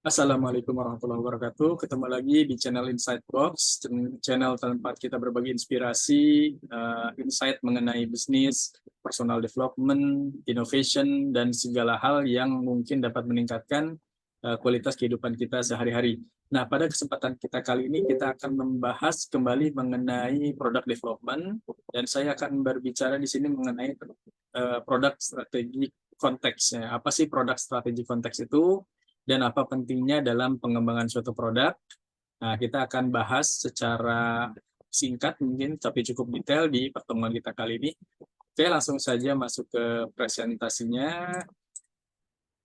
Assalamualaikum warahmatullahi wabarakatuh. Ketemu lagi di channel Insight Box, channel tempat kita berbagi inspirasi, insight mengenai bisnis, personal development, innovation, dan segala hal yang mungkin dapat meningkatkan kualitas kehidupan kita sehari-hari. Nah, pada kesempatan kita kali ini kita akan membahas kembali mengenai product development, dan saya akan berbicara di sini mengenai produk strategi konteks. Apa sih produk strategi konteks itu? Dan apa pentingnya dalam pengembangan suatu produk. Nah, kita akan bahas secara singkat mungkin, tapi cukup detail di pertemuan kita kali ini. Oke, langsung saja masuk ke presentasinya.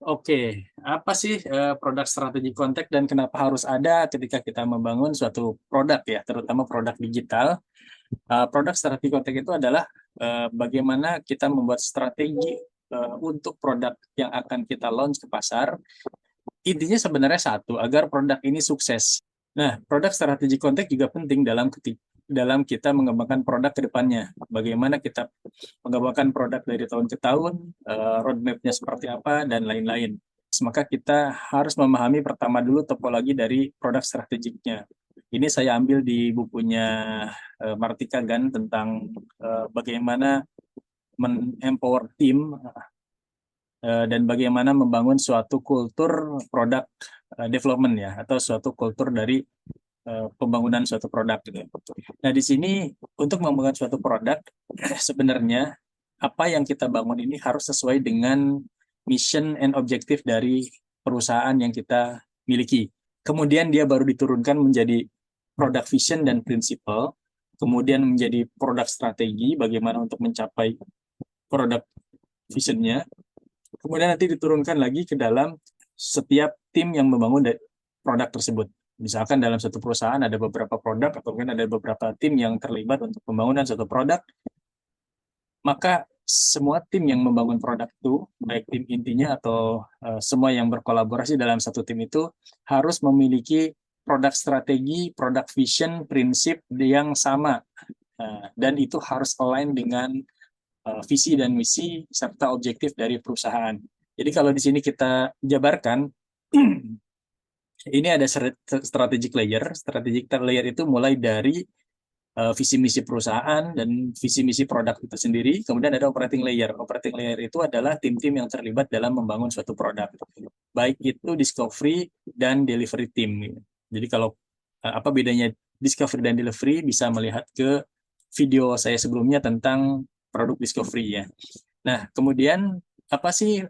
Oke, apa sih produk strategi kontak dan kenapa harus ada ketika kita membangun suatu produk ya, terutama produk digital. Produk strategi kontak itu adalah bagaimana kita membuat strategi untuk produk yang akan kita launch ke pasar. Intinya sebenarnya satu, agar produk ini sukses. Nah, produk strategi kontak juga penting dalam kita mengembangkan produk ke depannya. Bagaimana kita mengembangkan produk dari tahun ke tahun, roadmap-nya seperti apa, dan lain-lain. Maka kita harus memahami pertama dulu topologi dari produk strategiknya. Ini saya ambil di bukunya Martika Gan tentang bagaimana men-empower tim dan bagaimana membangun suatu kultur produk development ya, atau suatu kultur dari pembangunan suatu produk gitu. Nah, di sini untuk membangun suatu produk sebenarnya apa yang kita bangun ini harus sesuai dengan mission and objective dari perusahaan yang kita miliki. Kemudian dia baru diturunkan menjadi product vision dan principle, kemudian menjadi produk strategi bagaimana untuk mencapai produk visionnya, kemudian nanti diturunkan lagi ke dalam setiap tim yang membangun produk tersebut. Misalkan dalam satu perusahaan ada beberapa produk atau mungkin ada beberapa tim yang terlibat untuk pembangunan suatu produk, maka semua tim yang membangun produk itu, baik tim intinya atau semua yang berkolaborasi dalam satu tim itu harus memiliki produk strategi, produk vision, prinsip yang sama. Dan itu harus align dengan visi dan misi serta objektif dari perusahaan. Jadi kalau di sini kita jabarkan, ini ada strategic layer. Strategic layer itu mulai dari visi misi perusahaan dan visi misi produk itu sendiri. Kemudian ada operating layer. Operating layer itu adalah tim-tim yang terlibat dalam membangun suatu produk. Baik itu discovery dan delivery team. Jadi kalau apa bedanya discovery dan delivery, bisa melihat ke video saya sebelumnya tentang produk discovery ya. Nah, kemudian apa sih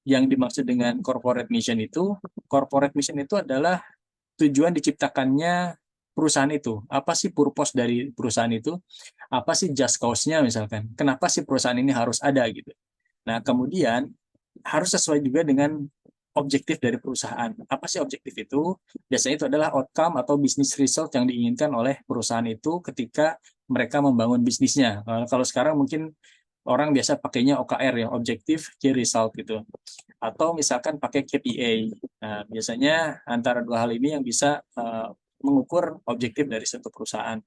yang dimaksud dengan corporate mission itu? Corporate mission itu adalah tujuan diciptakannya perusahaan itu. Apa sih purpose dari perusahaan itu? Apa sih just cause-nya misalkan? Kenapa sih perusahaan ini harus ada gitu? Nah, kemudian harus sesuai juga dengan objektif dari perusahaan. Apa sih objektif itu? Biasanya itu adalah outcome atau business result yang diinginkan oleh perusahaan itu ketika mereka membangun bisnisnya. Kalau sekarang mungkin orang biasa pakainya OKR ya, objektif key result gitu. Atau misalkan pakai KPI. Nah, biasanya antara dua hal ini yang bisa mengukur objektif dari suatu perusahaan.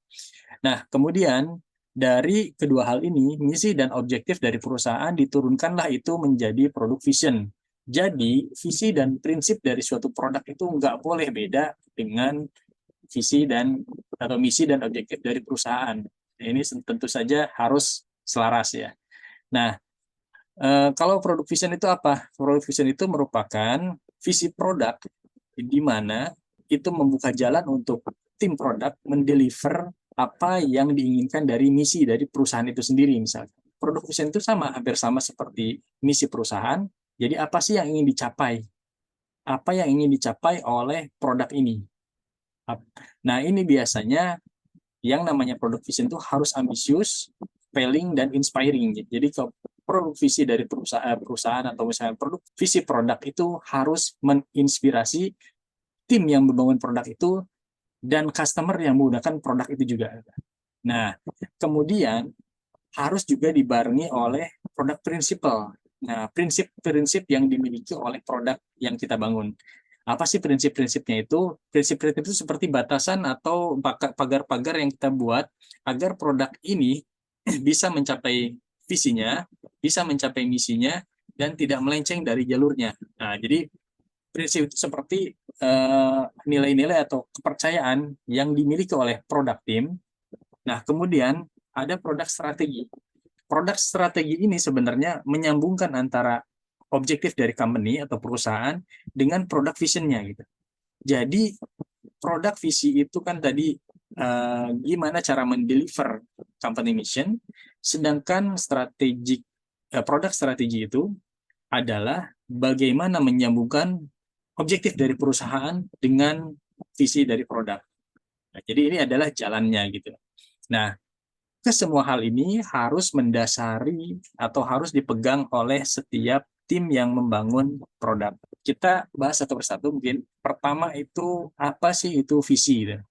Nah, kemudian dari kedua hal ini, misi dan objektif dari perusahaan diturunkanlah itu menjadi produk vision. Jadi, visi dan prinsip dari suatu produk itu nggak boleh beda dengan visi dan atau misi dan objektif dari perusahaan. Ini tentu saja harus selaras ya. Nah, kalau produk vision itu apa? Produk vision itu merupakan visi produk di mana itu membuka jalan untuk tim produk mendeliver apa yang diinginkan dari misi dari perusahaan itu sendiri misalnya. Produk vision itu sama, hampir sama seperti misi perusahaan. Jadi apa sih yang ingin dicapai? Apa yang ingin dicapai oleh produk ini? Nah, ini biasanya yang namanya produk vision itu harus ambisius, compelling, dan inspiring. Jadi kalau produk visi dari perusahaan atau misalnya produk visi produk itu harus menginspirasi tim yang membangun produk itu dan customer yang menggunakan produk itu juga. Nah, kemudian harus juga dibarengi oleh produk principle. Nah, prinsip-prinsip yang dimiliki oleh produk yang kita bangun. Apa sih prinsip-prinsipnya itu? Prinsip-prinsip itu seperti batasan atau pagar-pagar yang kita buat agar produk ini bisa mencapai visinya, bisa mencapai misinya, dan tidak melenceng dari jalurnya. Nah, jadi prinsip itu seperti nilai-nilai atau kepercayaan yang dimiliki oleh produk tim. Nah, kemudian ada produk strategi. Produk strategi ini sebenarnya menyambungkan antara objektif dari company atau perusahaan dengan produk vision-nya gitu. Jadi produk visi itu kan tadi gimana cara mendeliver company mission, sedangkan produk strategi itu adalah bagaimana menyambungkan objektif dari perusahaan dengan visi dari produk. Nah, jadi ini adalah jalannya gitu. Nah, ke semua hal ini harus mendasari atau harus dipegang oleh setiap tim yang membangun produk. Kita bahas satu persatu mungkin. Pertama itu apa sih itu visi gitu.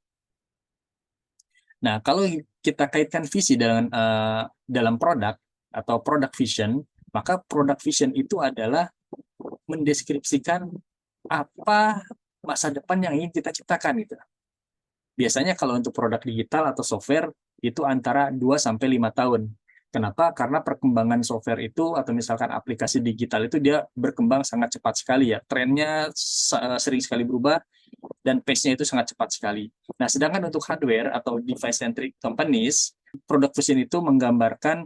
Nah, kalau kita kaitkan visi dalam produk atau product vision, maka product vision itu adalah mendeskripsikan apa masa depan yang ingin kita ciptakan gitu. Biasanya kalau untuk produk digital atau software itu antara 2 sampai 5 tahun. Kenapa? Karena perkembangan software itu atau misalkan aplikasi digital itu dia berkembang sangat cepat sekali ya. Trennya sering sekali berubah dan pace-nya itu sangat cepat sekali. Nah, sedangkan untuk hardware atau device-centric companies, product vision itu menggambarkan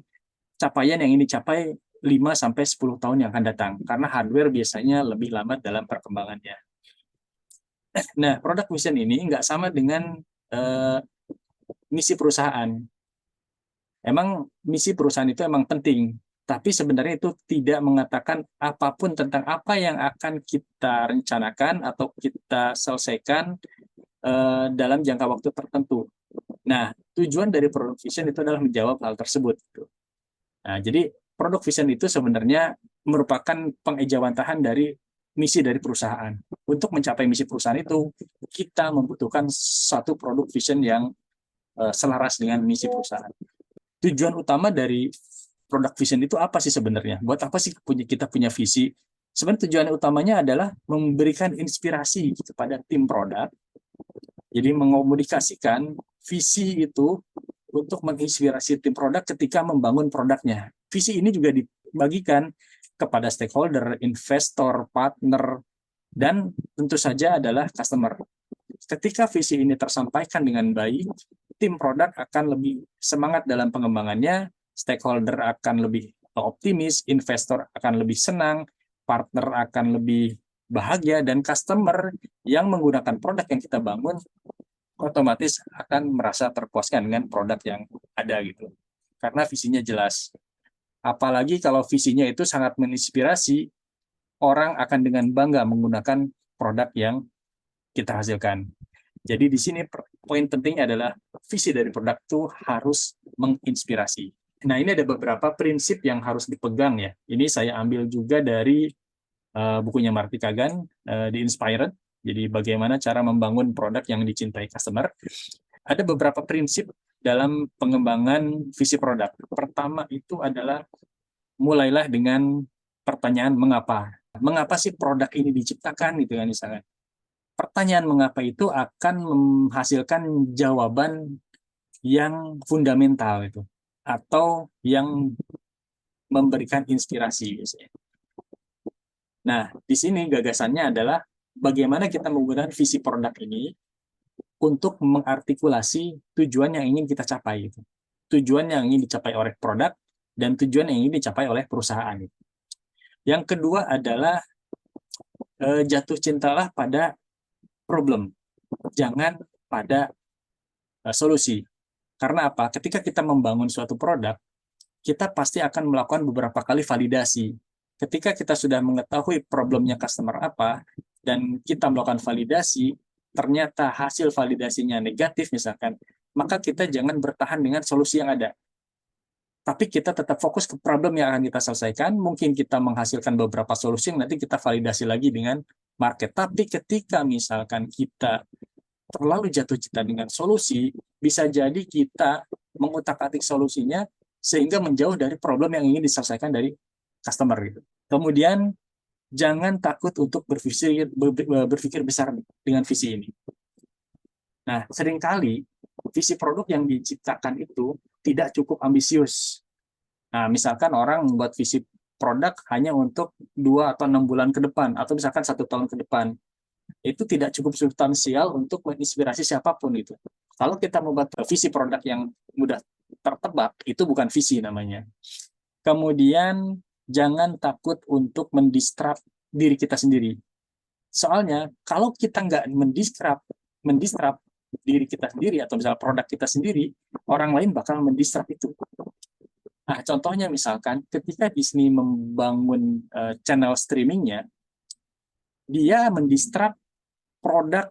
capaian yang ingin dicapai 5 sampai 10 tahun yang akan datang. Karena hardware biasanya lebih lambat dalam perkembangannya. Nah, product vision ini nggak sama dengan misi perusahaan. Emang misi perusahaan itu emang penting, tapi sebenarnya itu tidak mengatakan apapun tentang apa yang akan kita rencanakan atau kita selesaikan dalam jangka waktu tertentu. Nah, tujuan dari product vision itu adalah menjawab hal tersebut. Nah, jadi product vision itu sebenarnya merupakan pengejawantahan dari misi dari perusahaan. Untuk mencapai misi perusahaan itu, kita membutuhkan satu product vision yang selaras dengan misi perusahaan. Tujuan utama dari product vision itu apa sih sebenarnya? Buat apa sih kita punya visi? Sebenarnya tujuan utamanya adalah memberikan inspirasi kepada tim produk. Jadi mengomunikasikan visi itu untuk menginspirasi tim produk ketika membangun produknya. Visi ini juga dibagikan kepada stakeholder, investor, partner, dan tentu saja adalah customer. Ketika visi ini tersampaikan dengan baik, tim produk akan lebih semangat dalam pengembangannya, stakeholder akan lebih optimis, investor akan lebih senang, partner akan lebih bahagia, dan customer yang menggunakan produk yang kita bangun otomatis akan merasa terpuaskan dengan produk yang ada gitu. Karena visinya jelas. Apalagi kalau visinya itu sangat menginspirasi, orang akan dengan bangga menggunakan produk yang kita hasilkan. Jadi di sini poin pentingnya adalah visi dari produk itu harus menginspirasi. Nah, ini ada beberapa prinsip yang harus dipegang ya. Ini saya ambil juga dari bukunya Marty Kagan, The Inspired. Jadi bagaimana cara membangun produk yang dicintai customer. Ada beberapa prinsip dalam pengembangan visi produk. Pertama itu adalah mulailah dengan pertanyaan mengapa. Mengapa sih produk ini diciptakan gitu kan misalnya. Pertanyaan mengapa itu akan menghasilkan jawaban yang fundamental itu atau yang memberikan inspirasi biasanya. Nah, di sini gagasannya adalah bagaimana kita menggunakan visi produk ini untuk mengartikulasi tujuan yang ingin kita capai itu. Tujuan yang ingin dicapai oleh produk dan tujuan yang ingin dicapai oleh perusahaan. Yang kedua adalah jatuh cintalah pada problem, jangan pada solusi. Karena apa? Ketika kita membangun suatu produk, kita pasti akan melakukan beberapa kali validasi. Ketika kita sudah mengetahui problemnya customer apa, dan kita melakukan validasi, ternyata hasil validasinya negatif misalkan, maka kita jangan bertahan dengan solusi yang ada. Tapi kita tetap fokus ke problem yang akan kita selesaikan, mungkin kita menghasilkan beberapa solusi yang nanti kita validasi lagi dengan market. Tapi ketika misalkan kita terlalu jatuh cinta dengan solusi, bisa jadi kita mengutak-atik solusinya sehingga menjauh dari problem yang ingin diselesaikan dari customer gitu. Kemudian jangan takut untuk berpikir besar dengan visi ini. Nah, seringkali visi produk yang diciptakan itu tidak cukup ambisius. Nah, misalkan orang membuat visi produk hanya untuk 2 atau 6 bulan ke depan, atau misalkan 1 tahun ke depan. itu tidak cukup substansial untuk menginspirasi siapapun itu. Kalau kita membuat visi produk yang mudah tertebak, itu bukan visi namanya. Kemudian jangan takut untuk mendistract diri kita sendiri. Soalnya kalau kita nggak mendistract diri kita sendiri atau misalnya produk kita sendiri, orang lain bakal mendistract itu. Nah, contohnya misalkan ketika Disney membangun channel streamingnya, dia mendistract produk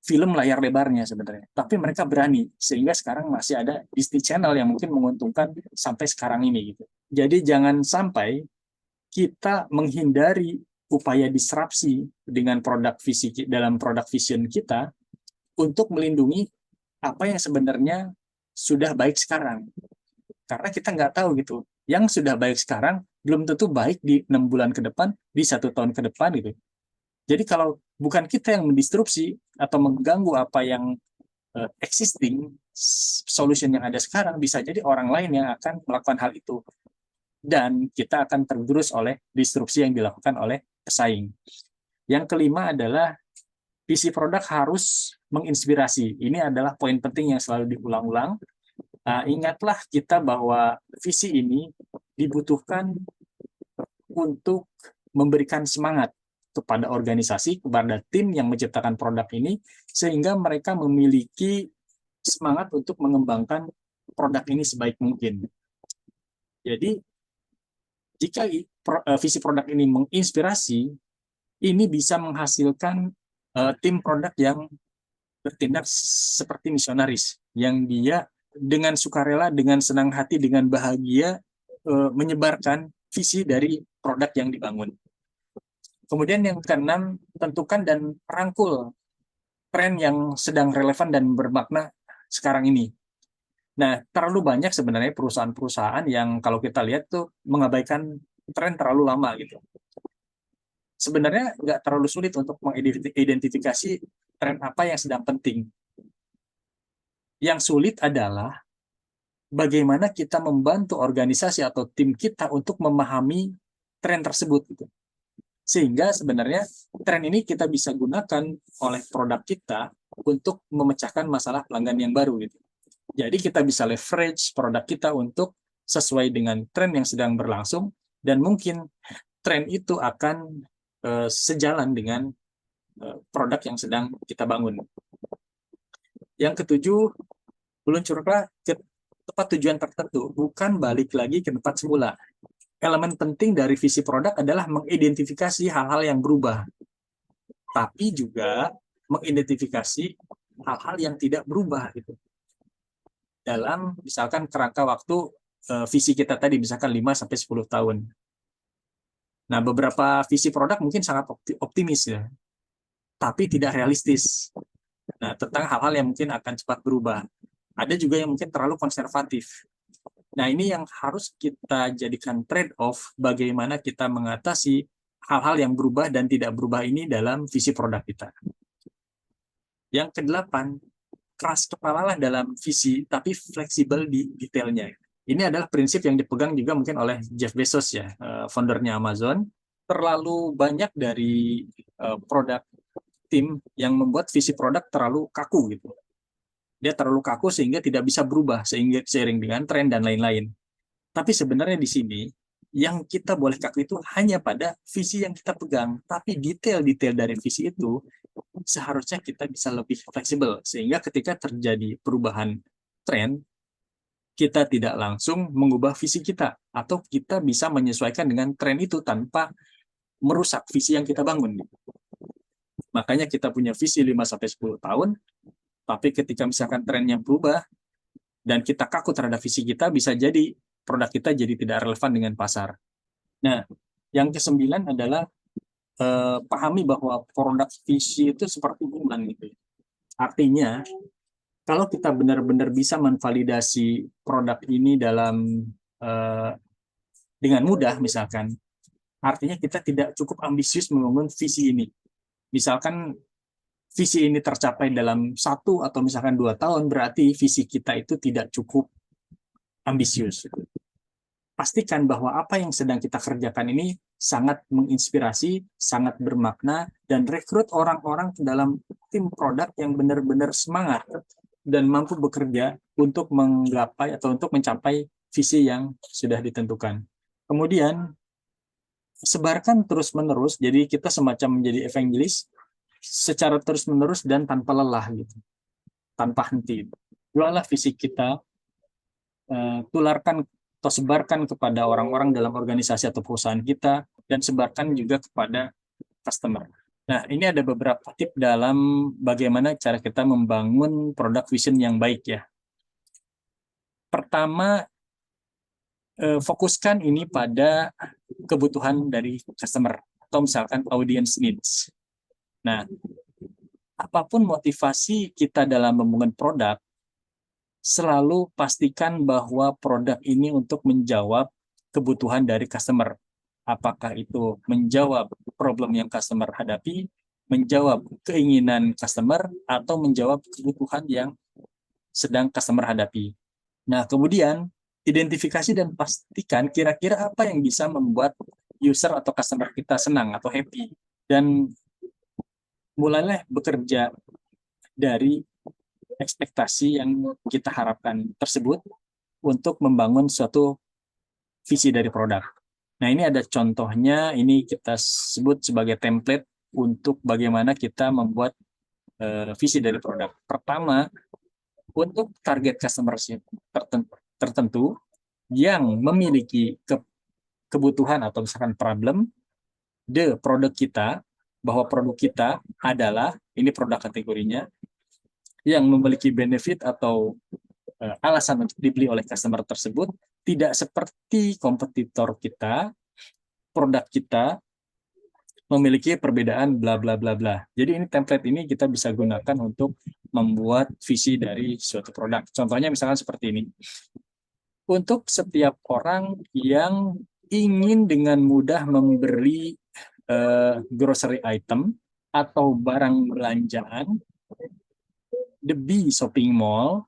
film layar lebarnya sebenarnya. Tapi mereka berani, sehingga sekarang masih ada Disney Channel yang mungkin menguntungkan sampai sekarang ini gitu. Jadi jangan sampai kita menghindari upaya disrupsi dengan produk visi dalam produk vision kita untuk melindungi apa yang sebenarnya sudah baik sekarang. Karena kita nggak tahu gitu. Yang sudah baik sekarang belum tentu baik di 6 bulan ke depan, di 1 tahun ke depan gitu. Jadi kalau bukan kita yang mendistrupsi atau mengganggu apa yang existing solution yang ada sekarang, bisa jadi orang lain yang akan melakukan hal itu. Dan kita akan tergerus oleh disrupsi yang dilakukan oleh pesaing. Yang kelima adalah visi produk harus menginspirasi. Ini adalah poin penting yang selalu diulang-ulang. Ingatlah kita bahwa visi ini dibutuhkan untuk memberikan semangat kepada organisasi, kepada tim yang menciptakan produk ini, sehingga mereka memiliki semangat untuk mengembangkan produk ini sebaik mungkin. Jadi, jika visi produk ini menginspirasi, ini bisa menghasilkan tim produk yang bertindak seperti misionaris, yang dia dengan sukarela, dengan senang hati, dengan bahagia menyebarkan visi dari produk yang dibangun. Kemudian yang keenam, tentukan dan rangkul tren yang sedang relevan dan bermakna sekarang ini. Nah, terlalu banyak sebenarnya perusahaan-perusahaan yang kalau kita lihat tuh mengabaikan tren terlalu lama gitu. Sebenarnya nggak terlalu sulit untuk mengidentifikasi tren apa yang sedang penting. Yang sulit adalah bagaimana kita membantu organisasi atau tim kita untuk memahami tren tersebut gitu. Sehingga sebenarnya tren ini kita bisa gunakan oleh produk kita untuk memecahkan masalah pelanggan yang baru gitu. Jadi kita bisa leverage produk kita untuk sesuai dengan tren yang sedang berlangsung, dan mungkin tren itu akan sejalan dengan produk yang sedang kita bangun. Yang ketujuh, meluncurlah ke tempat tujuan tertentu, bukan balik lagi ke tempat semula. Elemen penting dari visi produk adalah mengidentifikasi hal-hal yang berubah, tapi juga mengidentifikasi hal-hal yang tidak berubah gitu. Dalam misalkan kerangka waktu visi kita tadi misalkan 5-10 tahun. Nah, beberapa visi produk mungkin sangat optimis ya, tapi tidak realistis. Nah, tentang hal-hal yang mungkin akan cepat berubah. Ada juga yang mungkin terlalu konservatif. Nah, ini yang harus kita jadikan trade-off, bagaimana kita mengatasi hal-hal yang berubah dan tidak berubah ini dalam visi produk kita. Yang kedelapan, keras kepala lah dalam visi, tapi fleksibel di detailnya. Ini adalah prinsip yang dipegang juga mungkin oleh Jeff Bezos ya, foundernya Amazon. Terlalu banyak dari produk tim yang membuat visi produk terlalu kaku gitu. Dia terlalu kaku sehingga tidak bisa berubah seiring dengan tren dan lain-lain. Tapi sebenarnya di sini yang kita boleh kaku itu hanya pada visi yang kita pegang, tapi detail-detail dari visi itu seharusnya kita bisa lebih fleksibel, sehingga ketika terjadi perubahan tren, kita tidak langsung mengubah visi kita, atau kita bisa menyesuaikan dengan tren itu tanpa merusak visi yang kita bangun. Makanya kita punya visi 5-10 tahun, tapi ketika misalkan trennya berubah dan kita kaku terhadap visi kita, bisa jadi produk kita jadi tidak relevan dengan pasar. Nah, yang kesembilan adalah pahami bahwa produk visi itu seperti iman gitu. Artinya, kalau kita benar-benar bisa menvalidasi produk ini dengan mudah, misalkan, artinya kita tidak cukup ambisius membangun visi ini. Misalkan visi ini tercapai dalam 1 atau misalkan 2 tahun, berarti visi kita itu tidak cukup ambisius. Pastikan bahwa apa yang sedang kita kerjakan ini sangat menginspirasi, sangat bermakna, dan rekrut orang-orang ke dalam tim produk yang benar-benar semangat dan mampu bekerja untuk menggapai atau untuk mencapai visi yang sudah ditentukan. Kemudian sebarkan terus-menerus, jadi kita semacam menjadi evangelis secara terus-menerus dan tanpa lelah gitu, tanpa henti. Jualah visi kita, tularkan atau sebarkan kepada orang-orang dalam organisasi atau perusahaan kita, dan sebarkan juga kepada customer. Nah, ini ada beberapa tips dalam bagaimana cara kita membangun product vision yang baik ya. Pertama, fokuskan ini pada kebutuhan dari customer atau misalkan audience needs. Nah, apapun motivasi kita dalam membangun produk, selalu pastikan bahwa produk ini untuk menjawab kebutuhan dari customer. Apakah itu menjawab problem yang customer hadapi, menjawab keinginan customer, atau menjawab kebutuhan yang sedang customer hadapi. Nah, kemudian identifikasi dan pastikan kira-kira apa yang bisa membuat user atau customer kita senang atau happy. Dan mulailah bekerja dari ekspektasi yang kita harapkan tersebut untuk membangun suatu visi dari produk. Nah, ini ada contohnya, ini kita sebut sebagai template untuk bagaimana kita membuat visi dari produk. Pertama, untuk target customer tertentu yang memiliki kebutuhan atau misalkan problem, produk kita, bahwa produk kita adalah, ini produk kategorinya, yang memiliki benefit atau alasan untuk dibeli oleh customer tersebut, tidak seperti kompetitor kita, produk kita memiliki perbedaan bla bla bla bla. Jadi ini template ini kita bisa gunakan untuk membuat visi dari suatu produk. Contohnya misalkan seperti ini. Untuk setiap orang yang ingin dengan mudah membeli grocery item atau barang belanjaan, the B Shopping Mall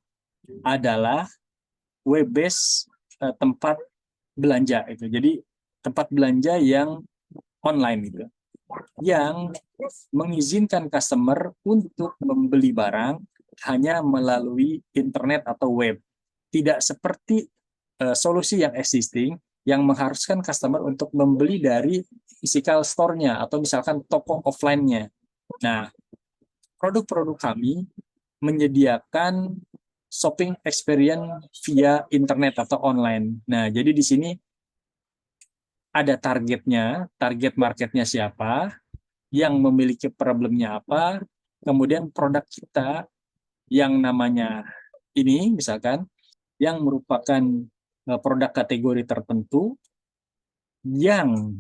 adalah web-based tempat belanja itu. Jadi tempat belanja yang online gitu, yang mengizinkan customer untuk membeli barang hanya melalui internet atau web. Tidak seperti solusi yang existing yang mengharuskan customer untuk membeli dari physical store-nya atau misalkan toko offline-nya. Nah, produk-produk kami menyediakan shopping experience via internet atau online. Nah, jadi di sini ada targetnya, target marketnya siapa, yang memiliki problemnya apa, kemudian produk kita yang namanya ini misalkan, yang merupakan produk kategori tertentu, yang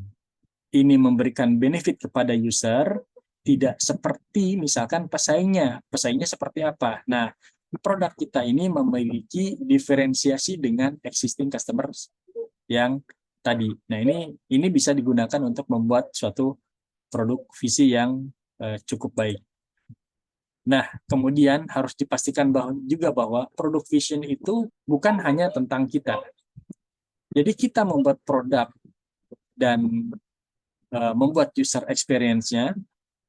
ini memberikan benefit kepada user, tidak seperti misalkan pesaingnya. Pesaingnya seperti apa? Nah, produk kita ini memiliki diferensiasi dengan existing customers yang tadi. Nah, ini bisa digunakan untuk membuat suatu produk visi yang cukup baik. Nah, kemudian harus dipastikan bahwa produk vision itu bukan hanya tentang kita. Jadi kita membuat produk dan membuat user experience-nya,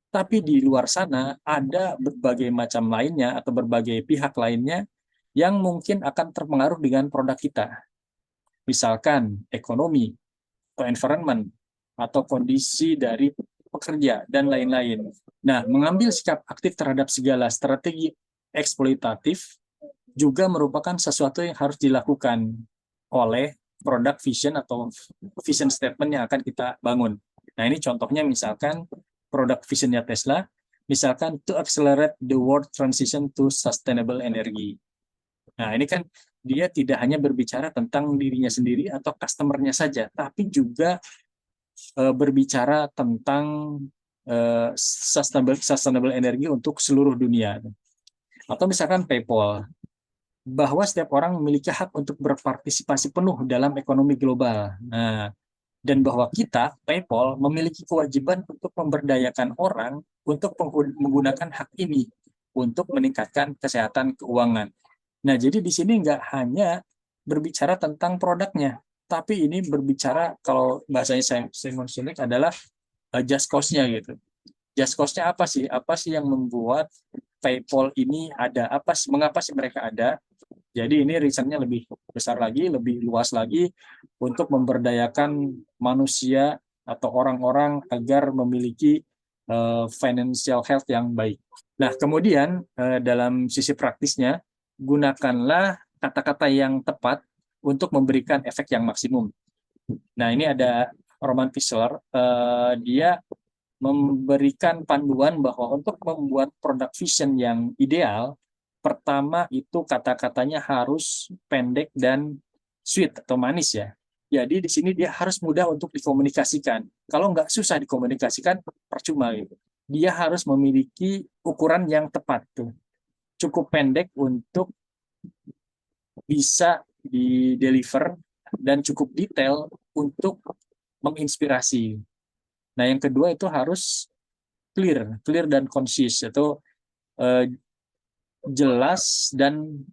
tapi di luar sana ada berbagai macam lainnya atau berbagai pihak lainnya yang mungkin akan terpengaruh dengan produk kita. Misalkan ekonomi, atau environment, atau kondisi dari pekerja, dan lain-lain. Nah, mengambil sikap aktif terhadap segala strategi eksploitatif juga merupakan sesuatu yang harus dilakukan oleh product vision atau vision statement yang akan kita bangun. Nah, ini contohnya misalkan product visionnya Tesla, misalkan to accelerate the world transition to sustainable energy. Nah, ini kan dia tidak hanya berbicara tentang dirinya sendiri atau customer-nya saja, tapi juga berbicara tentang sustainable energy untuk seluruh dunia. Atau misalkan PayPal, bahwa setiap orang memiliki hak untuk berpartisipasi penuh dalam ekonomi global. Nah, dan bahwa kita, PayPal, memiliki kewajiban untuk memberdayakan orang untuk menggunakan hak ini untuk meningkatkan kesehatan keuangan. Nah, jadi di sini nggak hanya berbicara tentang produknya, tapi ini berbicara, kalau bahasanya Simon Sinek adalah just cause-nya gitu. just cause-nya apa sih? Apa sih yang membuat PayPal ini ada? Mengapa sih mereka ada? Jadi ini reasonnya lebih besar lagi, lebih luas lagi untuk memberdayakan manusia atau orang-orang agar memiliki financial health yang baik. Nah, kemudian dalam sisi praktisnya, gunakanlah kata-kata yang tepat untuk memberikan efek yang maksimum. Nah, ini ada Roman Fisher, dia memberikan panduan bahwa untuk membuat produk vision yang ideal, pertama itu kata-katanya harus pendek dan sweet atau manis ya. Jadi di sini dia harus mudah untuk dikomunikasikan. Kalau nggak susah dikomunikasikan, percuma gitu. Dia harus memiliki ukuran yang tepat tuh. Cukup pendek untuk bisa di-deliver dan cukup detail untuk menginspirasi. Nah, yang kedua itu harus clear dan konsis, itu jelas dan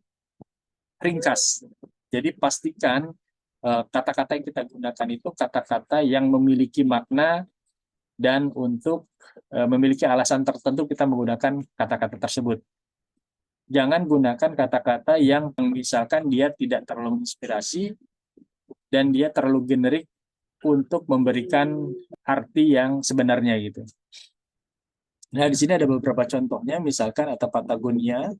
ringkas. Jadi pastikan kata-kata yang kita gunakan itu kata-kata yang memiliki makna dan untuk memiliki alasan tertentu kita menggunakan kata-kata tersebut. Jangan gunakan kata-kata yang misalkan dia tidak terlalu menginspirasi dan dia terlalu generik untuk memberikan arti yang sebenarnya gitu. Nah, di sini ada beberapa contohnya, misalkan ada Patagonia.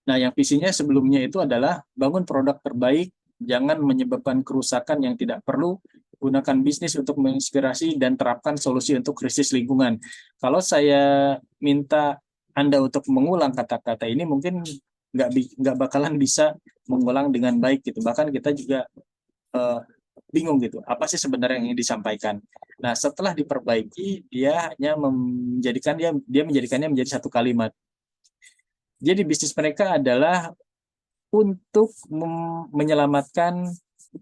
Nah, yang visinya sebelumnya itu adalah bangun produk terbaik, jangan menyebabkan kerusakan yang tidak perlu, gunakan bisnis untuk menginspirasi, dan terapkan solusi untuk krisis lingkungan. Kalau saya minta Anda untuk mengulang kata-kata ini, mungkin nggak bakalan bisa mengulang dengan baik gitu. Bahkan kita juga bingung gitu, apa sih sebenarnya yang ingin disampaikan. Nah, setelah diperbaiki, dia hanya menjadikannya menjadi satu kalimat. Jadi bisnis mereka adalah untuk menyelamatkan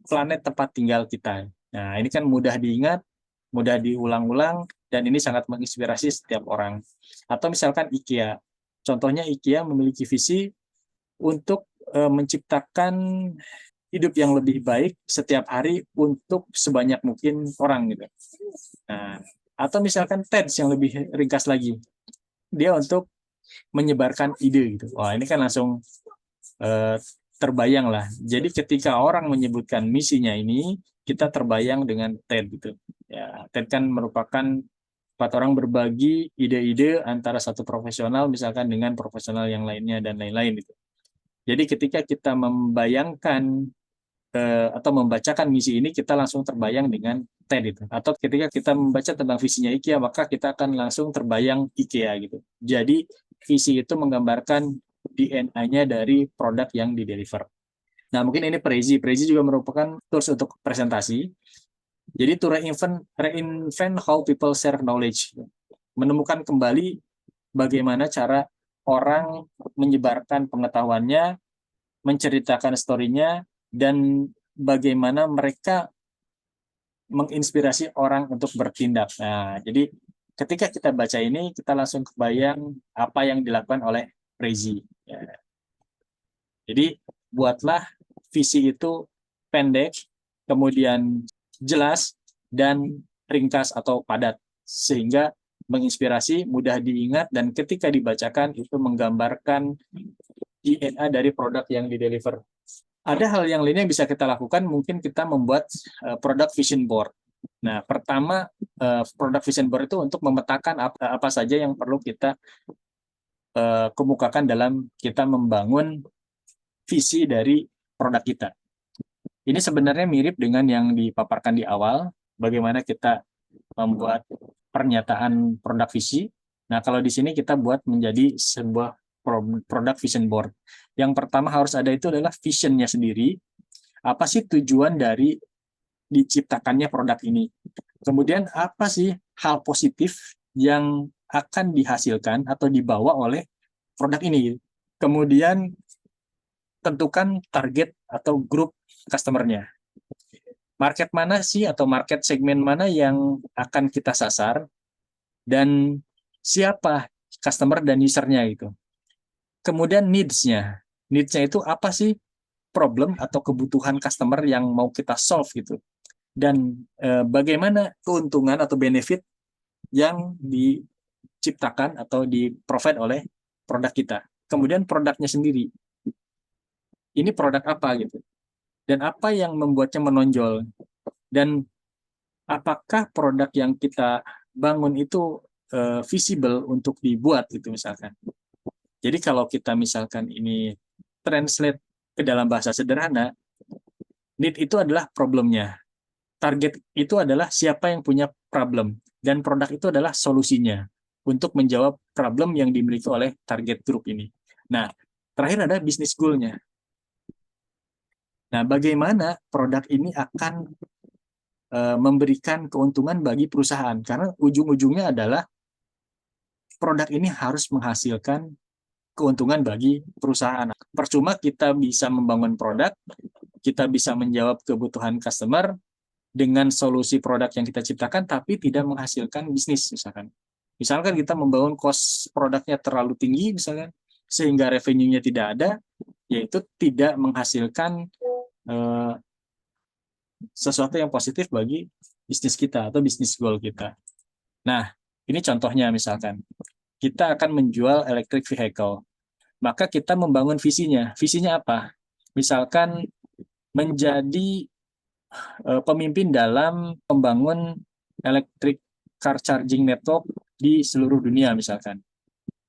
planet tempat tinggal kita. Nah, ini kan mudah diingat, mudah diulang-ulang, dan ini sangat menginspirasi setiap orang. Atau misalkan IKEA. Contohnya IKEA memiliki visi untuk menciptakan hidup yang lebih baik setiap hari untuk sebanyak mungkin orang gitu. Nah, atau misalkan TEDx yang lebih ringkas lagi, dia untuk menyebarkan ide gitu. Wah, ini kan langsung terbayang lah. Jadi ketika orang menyebutkan misinya ini, kita terbayang dengan TED gitu. Ya, TED kan merupakan empat orang berbagi ide-ide antara satu profesional misalkan dengan profesional yang lainnya dan lain-lain gitu. Jadi ketika kita membayangkan atau membacakan misi ini, kita langsung terbayang dengan TED itu. Atau ketika kita membaca tentang visinya IKEA, maka kita akan langsung terbayang IKEA gitu. Jadi visi itu menggambarkan DNA-nya dari produk yang di-deliver. Nah, mungkin ini Prezi. Prezi juga merupakan tools untuk presentasi. Jadi to reinvent how people share knowledge. Menemukan kembali bagaimana cara orang menyebarkan pengetahuannya, menceritakan story-nya, dan bagaimana mereka menginspirasi orang untuk bertindak. Nah, jadi ketika kita baca ini, kita langsung kebayang apa yang dilakukan oleh Prezi. Ya. Jadi, buatlah visi itu pendek, kemudian jelas, dan ringkas atau padat. Sehingga menginspirasi, mudah diingat, dan ketika dibacakan itu menggambarkan DNA dari produk yang di-deliver. Ada hal yang lainnya yang bisa kita lakukan, mungkin kita membuat product vision board. Nah, pertama product vision board itu untuk memetakan apa saja yang perlu kita kemukakan dalam kita membangun visi dari produk kita. Ini sebenarnya mirip dengan yang dipaparkan di awal, bagaimana kita membuat pernyataan produk visi. Nah, kalau di sini kita buat menjadi sebuah product vision board. Yang pertama harus ada itu adalah visionnya sendiri. Apa sih tujuan dari diciptakannya produk ini? Kemudian apa sih hal positif yang akan dihasilkan atau dibawa oleh produk ini? Kemudian tentukan target atau grup customer-nya. Market mana sih atau market segmen mana yang akan kita sasar dan siapa customer dan user-nya itu. Kemudian needs-nya. Needs-nya itu apa sih problem atau kebutuhan customer yang mau kita solve gitu. Dan bagaimana keuntungan atau benefit yang diciptakan atau di-provide oleh produk kita. Kemudian produknya sendiri. Ini produk apa gitu. Dan apa yang membuatnya menonjol. Dan apakah produk yang kita bangun itu visible untuk dibuat gitu misalkan. Jadi kalau kita misalkan ini translate ke dalam bahasa sederhana, need itu adalah problemnya. Target itu adalah siapa yang punya problem. Dan produk itu adalah solusinya untuk menjawab problem yang dimiliki oleh target group ini. Nah, terakhir ada business goal-nya. Nah, bagaimana produk ini akan memberikan keuntungan bagi perusahaan? Karena ujung-ujungnya adalah produk ini harus menghasilkan keuntungan bagi perusahaan. Percuma kita bisa membangun produk, kita bisa menjawab kebutuhan customer dengan solusi produk yang kita ciptakan, tapi tidak menghasilkan bisnis, misalkan. Misalkan kita membangun cost produknya terlalu tinggi, misalkan, sehingga revenue-nya tidak ada, yaitu tidak menghasilkan sesuatu yang positif bagi bisnis kita atau bisnis goal kita. Nah, ini contohnya misalkan, kita akan menjual electric vehicle, maka kita membangun visinya. Visinya apa? Misalkan menjadi pemimpin dalam membangun electric car charging network di seluruh dunia misalkan.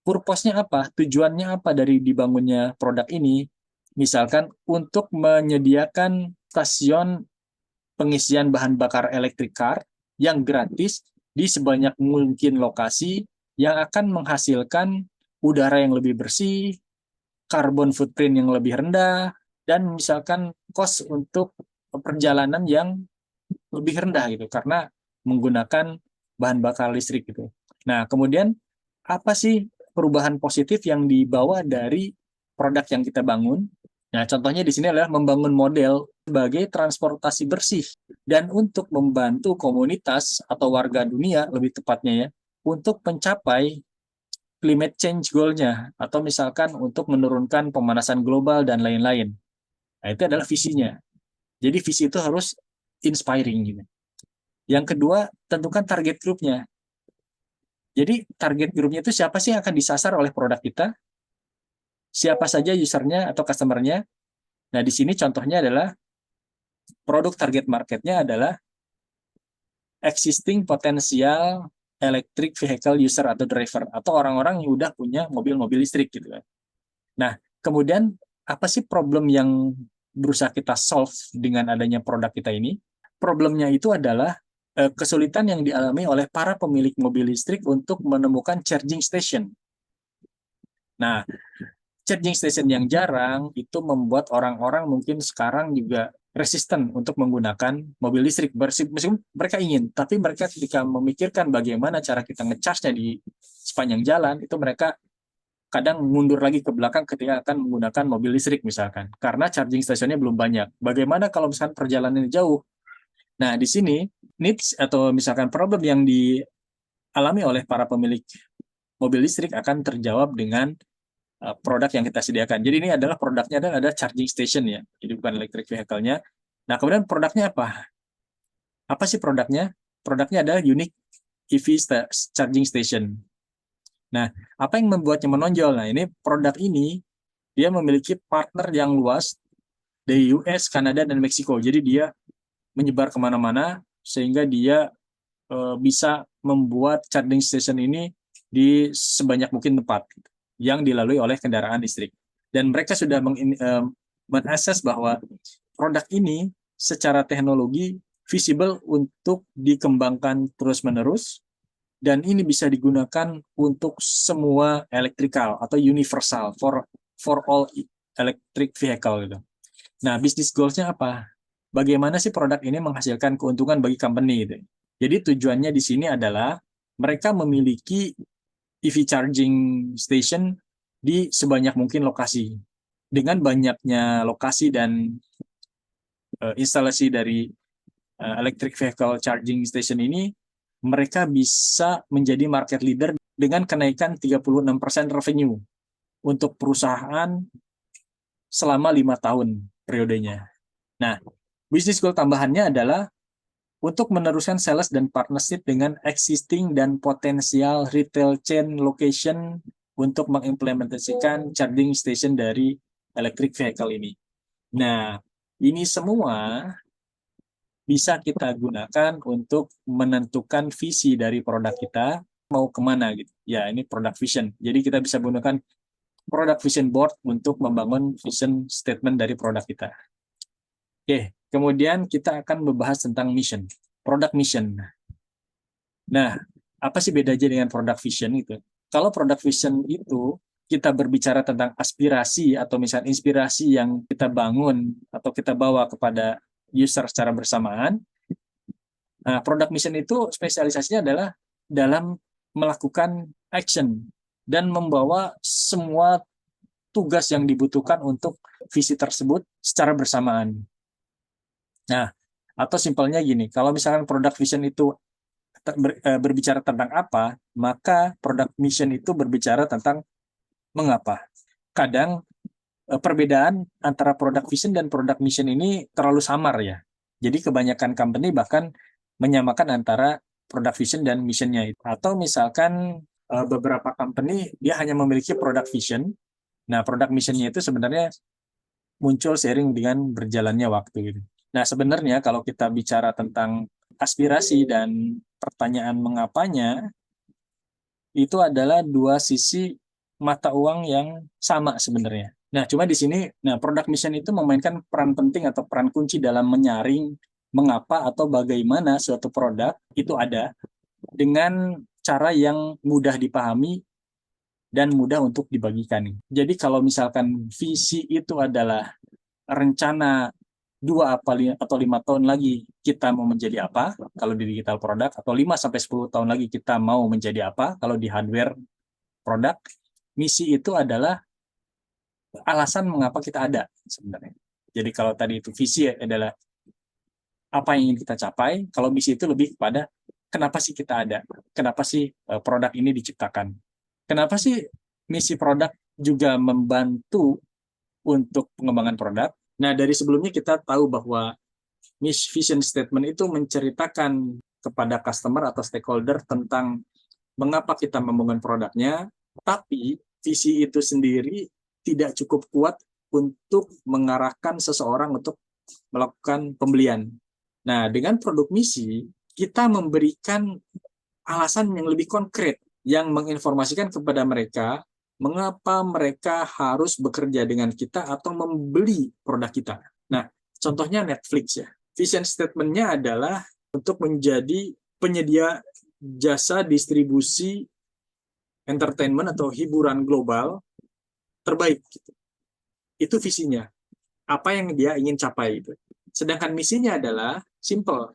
Purpose-nya apa? Tujuannya apa dari dibangunnya produk ini? Misalkan untuk menyediakan stasiun pengisian bahan bakar elektrik car yang gratis di sebanyak mungkin lokasi yang akan menghasilkan udara yang lebih bersih, carbon footprint yang lebih rendah, dan misalkan cost untuk perjalanan yang lebih rendah gitu karena menggunakan bahan bakar listrik gitu. Nah, kemudian apa sih perubahan positif yang dibawa dari produk yang kita bangun? Nah, contohnya di sini adalah membangun model sebagai transportasi bersih dan untuk membantu komunitas atau warga dunia lebih tepatnya ya untuk mencapai climate change goal-nya atau misalkan untuk menurunkan pemanasan global dan lain-lain. Nah, itu adalah visinya. Jadi visi itu harus inspiring gitu. Yang kedua, tentukan target grupnya. Jadi target grupnya itu siapa sih yang akan disasar oleh produk kita? Siapa saja usernya atau customernya? Nah, di sini contohnya adalah produk target marketnya adalah existing potensial electric vehicle user atau driver atau orang-orang yang udah punya mobil-mobil listrik gitu kan. Nah, kemudian apa sih problem yang berusaha kita solve dengan adanya produk kita ini? Problemnya itu adalah kesulitan yang dialami oleh para pemilik mobil listrik untuk menemukan charging station. Nah, charging station yang jarang itu membuat orang-orang mungkin sekarang juga resisten untuk menggunakan mobil listrik. Meskipun mereka ingin, tapi mereka ketika memikirkan bagaimana cara kita nge-charge-nya di sepanjang jalan, itu mereka kadang mundur lagi ke belakang ketika akan menggunakan mobil listrik misalkan. Karena charging stationnya belum banyak. Bagaimana kalau misalkan perjalanannya jauh? Nah, di sini needs atau misalkan problem yang dialami oleh para pemilik mobil listrik akan terjawab dengan produk yang kita sediakan. Jadi ini adalah produknya dan ada charging station ya. Jadi bukan electric vehicle-nya. Nah, kemudian produknya apa? Apa sih produknya? Produknya adalah unique EV charging station. Nah, apa yang membuatnya menonjol? Nah, ini produk ini dia memiliki partner yang luas dari US, Kanada, dan Meksiko. Jadi dia menyebar kemana-mana sehingga dia bisa membuat charging station ini di sebanyak mungkin tempat yang dilalui oleh kendaraan listrik. Dan mereka sudah men-assess bahwa produk ini secara teknologi visible untuk dikembangkan terus-menerus dan ini bisa digunakan untuk semua electrical atau universal for all electric vehicle gitu. Nah, business goals-nya apa? Bagaimana sih produk ini menghasilkan keuntungan bagi company gitu. Jadi tujuannya di sini adalah mereka memiliki EV charging station di sebanyak mungkin lokasi. Dengan banyaknya lokasi dan instalasi dari electric vehicle charging station ini, mereka bisa menjadi market leader dengan kenaikan 36% revenue untuk perusahaan selama 5 tahun periodenya. Nah, bisnis goal tambahannya adalah untuk meneruskan sales dan partnership dengan existing dan potensial retail chain location untuk mengimplementasikan charging station dari electric vehicle ini. Nah, ini semua bisa kita gunakan untuk menentukan visi dari produk kita mau kemana gitu. Ya, ini product vision. Jadi kita bisa gunakan product vision board untuk membangun vision statement dari produk kita. Oke, kemudian kita akan membahas tentang mission, product mission. Nah, apa sih bedanya dengan product vision itu? Kalau product vision itu kita berbicara tentang aspirasi atau misalnya inspirasi yang kita bangun atau kita bawa kepada user secara bersamaan. Nah, product mission itu spesialisasinya adalah dalam melakukan action dan membawa semua tugas yang dibutuhkan untuk visi tersebut secara bersamaan. Nah, atau simpelnya gini, kalau misalkan product vision itu berbicara tentang apa, maka product mission itu berbicara tentang mengapa. Kadang perbedaan antara product vision dan product mission ini terlalu samar ya. Jadi kebanyakan company bahkan menyamakan antara product vision dan missionnya itu. Atau misalkan beberapa company dia hanya memiliki product vision. Nah, product missionnya itu sebenarnya muncul seiring dengan berjalannya waktu gitu. Nah, sebenarnya kalau kita bicara tentang aspirasi dan pertanyaan mengapanya, itu adalah dua sisi mata uang yang sama sebenarnya. Nah, cuma di sini, product mission itu memainkan peran penting atau peran kunci dalam menyaring mengapa atau bagaimana suatu produk itu ada dengan cara yang mudah dipahami dan mudah untuk dibagikan. Jadi kalau misalkan visi itu adalah rencana 2 atau 5 tahun lagi kita mau menjadi apa kalau di digital product, atau 5 sampai 10 tahun lagi kita mau menjadi apa kalau di hardware produk, misi itu adalah alasan mengapa kita ada sebenarnya. Jadi kalau tadi itu visi adalah apa yang ingin kita capai, kalau misi itu lebih kepada kenapa sih kita ada, kenapa sih produk ini diciptakan, kenapa sih misi produk juga membantu untuk pengembangan produk. Nah, dari sebelumnya kita tahu bahwa vision statement itu menceritakan kepada customer atau stakeholder tentang mengapa kita membangun produknya, tapi visi itu sendiri tidak cukup kuat untuk mengarahkan seseorang untuk melakukan pembelian. Nah, dengan produk misi, kita memberikan alasan yang lebih konkret yang menginformasikan kepada mereka mengapa mereka harus bekerja dengan kita atau membeli produk kita. Nah, contohnya Netflix ya. Vision statement-nya adalah untuk menjadi penyedia jasa distribusi entertainment atau hiburan global terbaik. Itu visinya. Apa yang dia ingin capai itu. Sedangkan misinya adalah simple,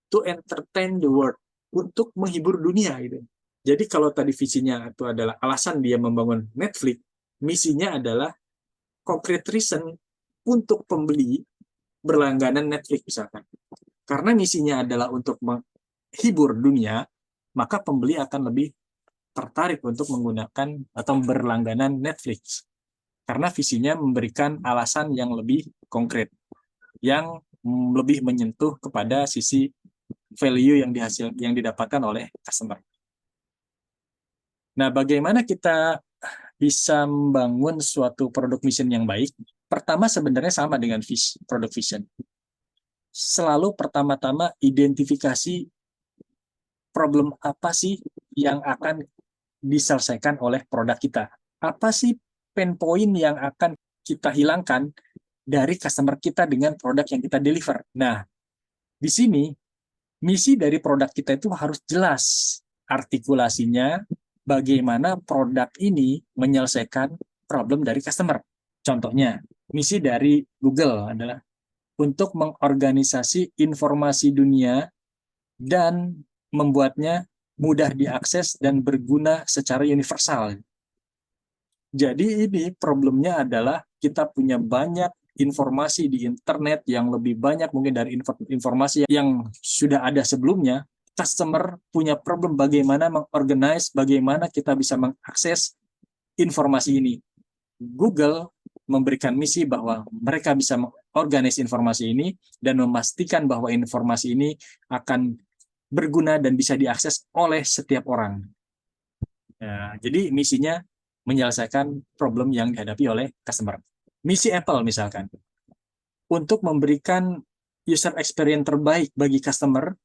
to entertain the world, untuk menghibur dunia gitu. Jadi kalau tadi visinya itu adalah alasan dia membangun Netflix, misinya adalah concrete reason untuk pembeli berlangganan Netflix misalkan. Karena misinya adalah untuk menghibur dunia, maka pembeli akan lebih tertarik untuk menggunakan atau berlangganan Netflix. Karena visinya memberikan alasan yang lebih konkret, yang lebih menyentuh kepada sisi value yang didapatkan oleh customer. Nah, bagaimana kita bisa membangun suatu produk mission yang baik? Pertama sebenarnya sama dengan product vision. Selalu pertama-tama identifikasi problem apa sih yang akan diselesaikan oleh produk kita. Apa sih pain point yang akan kita hilangkan dari customer kita dengan produk yang kita deliver. Nah, di sini misi dari produk kita itu harus jelas artikulasinya, bagaimana produk ini menyelesaikan problem dari customer. Contohnya, misi dari Google adalah untuk mengorganisasi informasi dunia dan membuatnya mudah diakses dan berguna secara universal. Jadi ini problemnya adalah kita punya banyak informasi di internet yang lebih banyak mungkin dari informasi yang sudah ada sebelumnya. Customer punya problem bagaimana mengorganize, bagaimana kita bisa mengakses informasi ini. Google memberikan misi bahwa mereka bisa mengorganis informasi ini dan memastikan bahwa informasi ini akan berguna dan bisa diakses oleh setiap orang. Nah, jadi misinya menyelesaikan problem yang dihadapi oleh customer. Misi Apple misalkan, untuk memberikan user experience terbaik bagi customer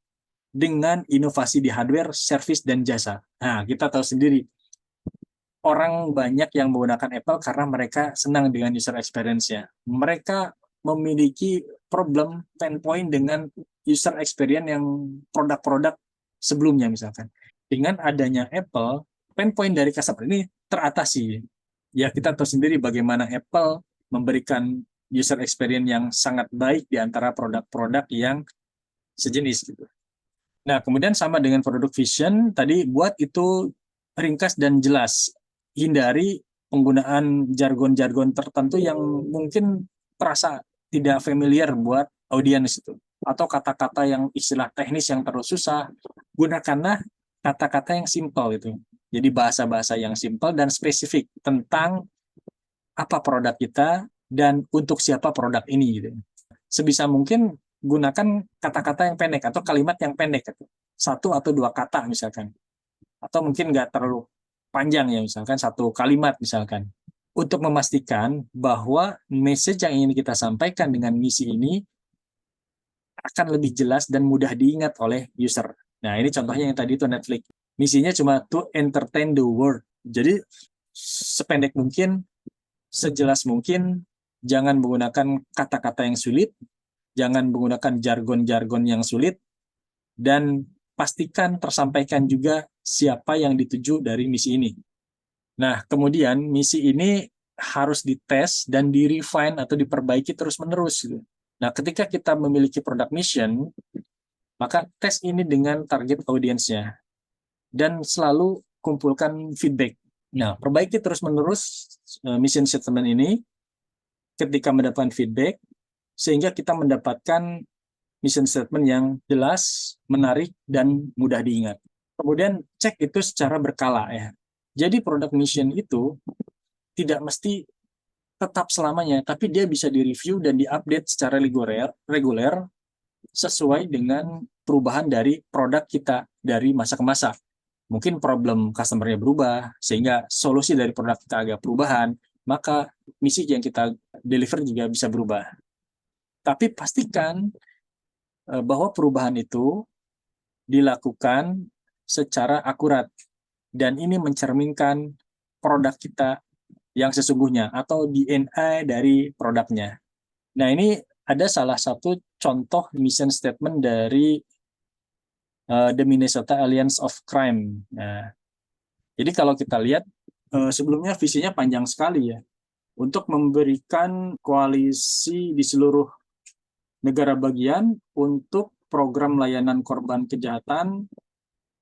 dengan inovasi di hardware, service, dan jasa. Nah, kita tahu sendiri, orang banyak yang menggunakan Apple karena mereka senang dengan user experience-nya. Mereka memiliki problem pain point dengan user experience yang produk-produk sebelumnya misalkan. Dengan adanya Apple, pain point dari customer ini teratasi. Ya, kita tahu sendiri bagaimana Apple memberikan user experience yang sangat baik di antara produk-produk yang sejenis gitu. Nah, kemudian sama dengan produk vision, tadi buat itu ringkas dan jelas. Hindari penggunaan jargon-jargon tertentu yang mungkin terasa tidak familiar buat audiens itu. Atau kata-kata yang istilah teknis yang terlalu susah. Gunakanlah kata-kata yang simpel itu. Jadi bahasa-bahasa yang simpel dan spesifik tentang apa produk kita dan untuk siapa produk ini gitu. Sebisa mungkin gunakan kata-kata yang pendek atau kalimat yang pendek, satu atau dua kata misalkan, atau mungkin nggak terlalu panjang ya, misalkan satu kalimat misalkan, untuk memastikan bahwa message yang ingin kita sampaikan dengan misi ini akan lebih jelas dan mudah diingat oleh user. Nah, ini contohnya yang tadi itu Netflix. Misinya cuma to entertain the world. Jadi sependek mungkin, sejelas mungkin, jangan menggunakan kata-kata yang sulit, jangan menggunakan jargon-jargon yang sulit, dan pastikan tersampaikan juga siapa yang dituju dari misi ini. Nah, kemudian misi ini harus dites dan di-refine atau diperbaiki terus-menerus. Nah, ketika kita memiliki product mission, maka tes ini dengan target audiensnya dan selalu kumpulkan feedback. Nah, perbaiki terus-menerus mission statement ini ketika mendapatkan feedback, sehingga kita mendapatkan mission statement yang jelas, menarik, dan mudah diingat. Kemudian cek itu secara berkala ya. Jadi product mission itu tidak mesti tetap selamanya, tapi dia bisa direview dan diupdate secara reguler sesuai dengan perubahan dari produk kita dari masa ke masa. Mungkin problem customer-nya berubah, sehingga solusi dari produk kita agak perubahan, maka misi yang kita deliver juga bisa berubah. Tapi pastikan bahwa perubahan itu dilakukan secara akurat, dan ini mencerminkan produk kita yang sesungguhnya atau DNA dari produknya. Nah, ini ada salah satu contoh mission statement dari The Minnesota Alliance of Crime. Nah, jadi kalau kita lihat sebelumnya visinya panjang sekali ya, untuk memberikan koalisi di seluruh negara bagian untuk program layanan korban kejahatan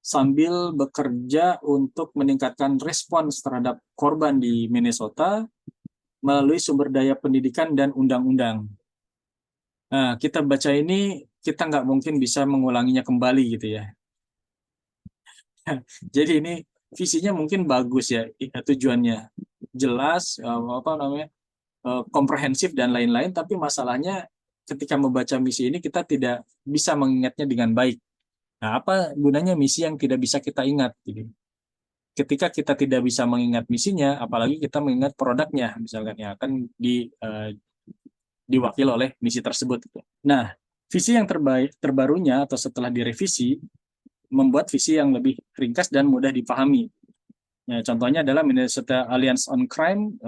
sambil bekerja untuk meningkatkan respons terhadap korban di Minnesota melalui sumber daya pendidikan dan undang-undang. Nah, kita baca ini, kita nggak mungkin bisa mengulanginya kembali gitu ya. Jadi ini visinya mungkin bagus ya, tujuannya jelas, komprehensif dan lain-lain, tapi masalahnya ketika membaca misi ini kita tidak bisa mengingatnya dengan baik. Nah, apa gunanya misi yang tidak bisa kita ingat? Gitu. Ketika kita tidak bisa mengingat misinya, apalagi kita mengingat produknya, misalkan ya akan diwakil oleh misi tersebut. Nah, visi yang terbarunya atau setelah direvisi membuat visi yang lebih ringkas dan mudah dipahami. Ya, contohnya adalah Minnesota Alliance on Crime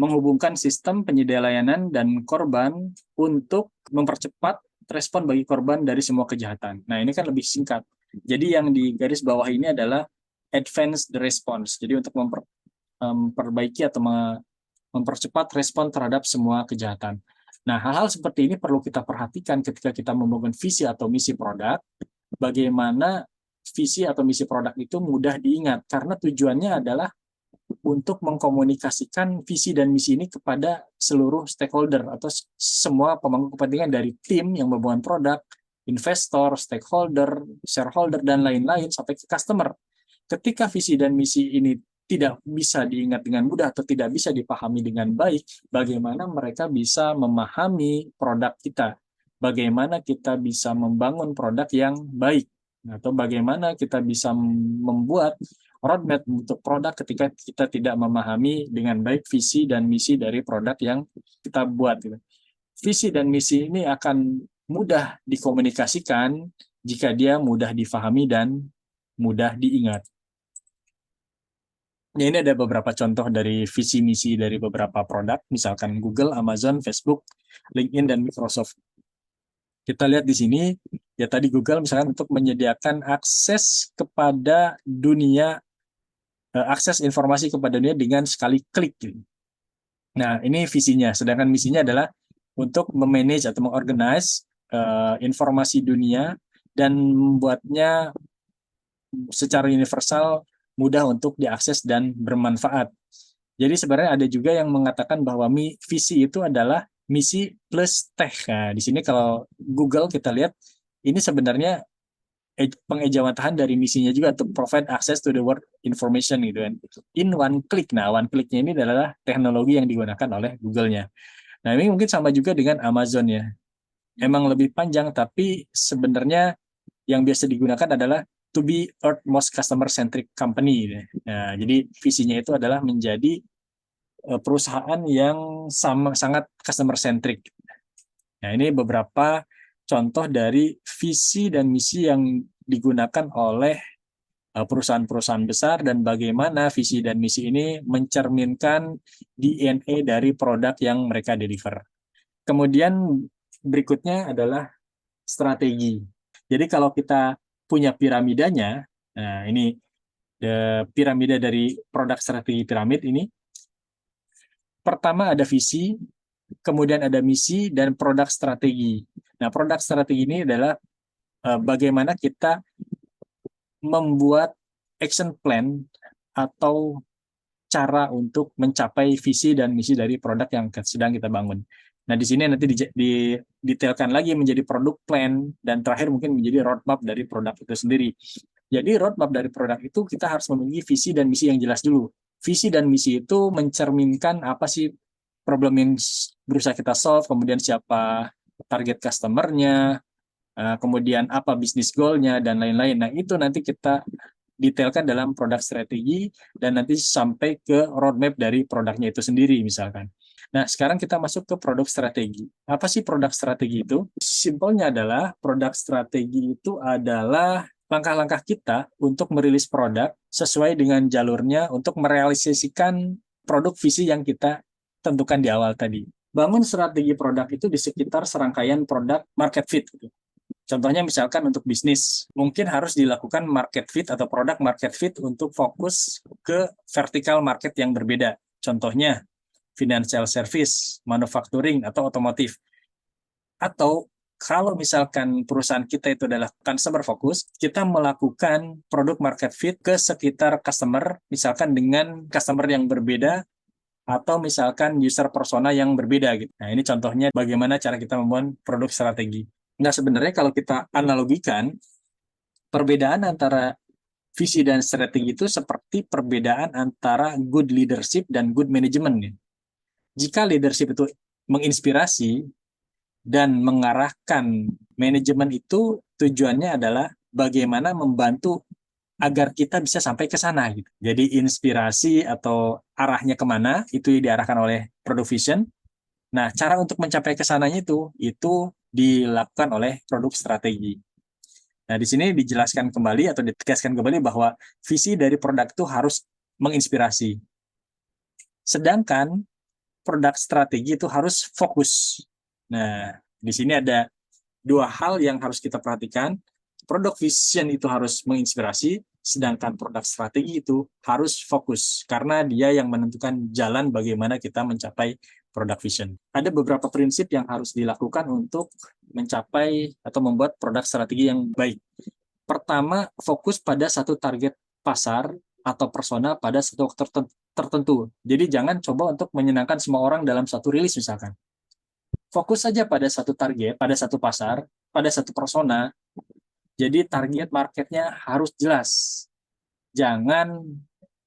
menghubungkan sistem penyedia layanan dan korban untuk mempercepat respon bagi korban dari semua kejahatan. Nah, ini kan lebih singkat. Jadi yang di garis bawah ini adalah advanced response. Jadi untuk memperbaiki atau mempercepat respon terhadap semua kejahatan. Nah, hal-hal seperti ini perlu kita perhatikan ketika kita membangun visi atau misi produk. Bagaimana visi atau misi produk itu mudah diingat, karena tujuannya adalah untuk mengkomunikasikan visi dan misi ini kepada seluruh stakeholder atau semua pemangku kepentingan dari tim yang membangun produk, investor, stakeholder, shareholder, dan lain-lain sampai ke customer. Ketika visi dan misi ini tidak bisa diingat dengan mudah atau tidak bisa dipahami dengan baik, bagaimana mereka bisa memahami produk kita, bagaimana kita bisa membangun produk yang baik, atau bagaimana kita bisa membuat roadmap untuk produk ketika kita tidak memahami dengan baik visi dan misi dari produk yang kita buat. Gitu. Visi dan misi ini akan mudah dikomunikasikan jika dia mudah difahami dan mudah diingat. Ya, ini ada beberapa contoh dari visi misi dari beberapa produk, misalkan Google, Amazon, Facebook, LinkedIn, dan Microsoft. Kita lihat di sini, ya tadi Google misalkan untuk menyediakan akses kepada dunia, akses informasi kepada dunia dengan sekali klik. Nah, ini visinya. Sedangkan misinya adalah untuk memanage atau mengorganize informasi dunia dan membuatnya secara universal, mudah untuk diakses dan bermanfaat. Jadi sebenarnya ada juga yang mengatakan bahwa visi itu adalah misi plus tech. Nah, di sini kalau Google kita lihat, ini sebenarnya pengejawantahan dari misinya juga untuk provide access to the world information gitu kan. In one click. Nah, one click-nya ini adalah teknologi yang digunakan oleh Google-nya. Nah, ini mungkin sama juga dengan Amazon ya. Emang lebih panjang, tapi sebenarnya yang biasa digunakan adalah to be Earth most customer centric company. Nah, jadi visinya itu adalah menjadi perusahaan yang sangat customer centric. Nah, ini beberapa contoh dari visi dan misi yang digunakan oleh perusahaan-perusahaan besar dan bagaimana visi dan misi ini mencerminkan DNA dari produk yang mereka deliver. Kemudian berikutnya adalah strategi. Jadi kalau kita punya piramidanya, nah ini piramida dari produk strategi piramid ini, pertama ada visi, kemudian ada misi, dan produk strategi. Nah, produk strategi ini adalah bagaimana kita membuat action plan atau cara untuk mencapai visi dan misi dari produk yang sedang kita bangun. Nah, di sini nanti didetailkan lagi menjadi produk plan, dan terakhir mungkin menjadi roadmap dari produk itu sendiri. Jadi roadmap dari produk itu kita harus memiliki visi dan misi yang jelas dulu. Visi dan misi itu mencerminkan apa sih problem yang berusaha kita solve, kemudian siapa target customer-nya, kemudian apa bisnis goal-nya, dan lain-lain. Nah, itu nanti kita detailkan dalam produk strategi dan nanti sampai ke roadmap dari produknya itu sendiri misalkan. Nah, sekarang kita masuk ke produk strategi. Apa sih produk strategi itu? Simpelnya adalah produk strategi itu adalah langkah-langkah kita untuk merilis produk sesuai dengan jalurnya untuk merealisasikan produk visi yang kita tentukan di awal tadi. Bangun strategi produk itu di sekitar serangkaian produk market fit. Contohnya misalkan untuk bisnis, mungkin harus dilakukan market fit atau produk market fit untuk fokus ke vertikal market yang berbeda. Contohnya financial service, manufacturing, atau otomotif. Atau kalau misalkan perusahaan kita itu adalah consumer focus, kita melakukan produk market fit ke sekitar customer, misalkan dengan customer yang berbeda, atau misalkan user persona yang berbeda gitu. Nah, ini contohnya bagaimana cara kita membuat produk strategi. Nah, sebenarnya kalau kita analogikan, perbedaan antara visi dan strategi itu seperti perbedaan antara good leadership dan good management. Jika leadership itu menginspirasi dan mengarahkan, manajemen itu tujuannya adalah bagaimana membantu agar kita bisa sampai ke sana. Gitu. Jadi inspirasi atau arahnya kemana, itu diarahkan oleh product vision. Nah, cara untuk mencapai ke sananya itu dilakukan oleh produk strategi. Nah, di sini dijelaskan kembali atau ditegaskan kembali bahwa visi dari produk itu harus menginspirasi. Sedangkan produk strategi itu harus fokus. Nah, di sini ada dua hal yang harus kita perhatikan. Produk vision itu harus menginspirasi, sedangkan produk strategi itu harus fokus, karena dia yang menentukan jalan bagaimana kita mencapai produk vision. Ada beberapa prinsip yang harus dilakukan untuk mencapai atau membuat produk strategi yang baik. Pertama, fokus pada satu target pasar atau persona pada satu tertentu. Jadi jangan coba untuk menyenangkan semua orang dalam satu rilis misalkan. Fokus saja pada satu target, pada satu pasar, pada satu persona. Jadi target marketnya harus jelas. Jangan